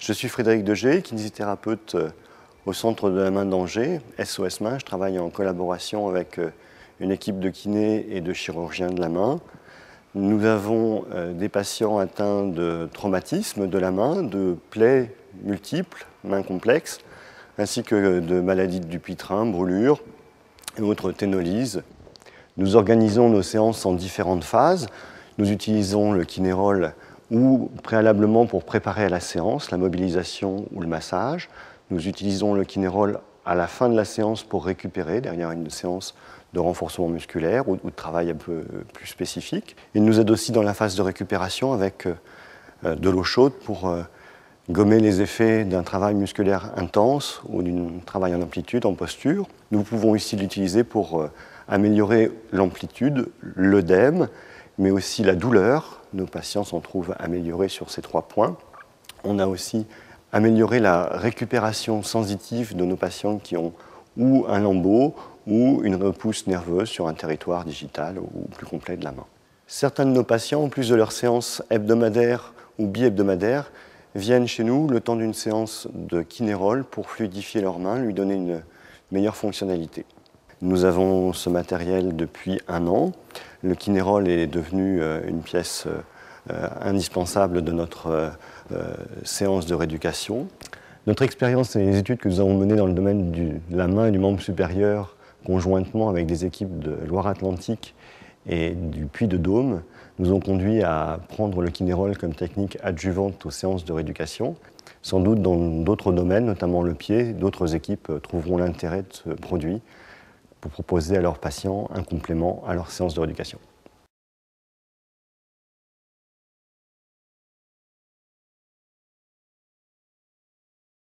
Je suis Frédéric Degé, kinésithérapeute au Centre de la main d'Angers, SOS Main. Je travaille en collaboration avec une équipe de kinés et de chirurgiens de la main. Nous avons des patients atteints de traumatismes de la main, de plaies multiples, mains complexes, ainsi que de maladies du pitrin, brûlures et autres ténolyses. Nous organisons nos séances en différentes phases. Nous utilisons le kinérol ou préalablement pour préparer à la séance, la mobilisation ou le massage. Nous utilisons le kinérol à la fin de la séance pour récupérer, derrière une séance de renforcement musculaire ou de travail un peu plus spécifique. Il nous aide aussi dans la phase de récupération avec de l'eau chaude pour gommer les effets d'un travail musculaire intense ou d'un travail en amplitude, en posture. Nous pouvons aussi l'utiliser pour améliorer l'amplitude, l'œdème, mais aussi la douleur. Nos patients s'en trouvent améliorés sur ces 3 points. On a aussi amélioré la récupération sensitive de nos patients qui ont ou un lambeau ou une repousse nerveuse sur un territoire digital ou plus complet de la main. Certains de nos patients, en plus de leurs séances hebdomadaires ou bi-hebdomadaires, viennent chez nous le temps d'une séance de kinérol pour fluidifier leurs mains, lui donner une meilleure fonctionnalité. Nous avons ce matériel depuis 1 an. Le kinérol est devenu une pièce indispensable de notre séance de rééducation. Notre expérience et les études que nous avons menées dans le domaine de la main et du membre supérieur, conjointement avec des équipes de Loire-Atlantique et du Puy-de-Dôme, nous ont conduit à prendre le kinérol comme technique adjuvante aux séances de rééducation. Sans doute dans d'autres domaines, notamment le pied, d'autres équipes trouveront l'intérêt de ce produit pour proposer à leurs patients un complément à leur séance de rééducation.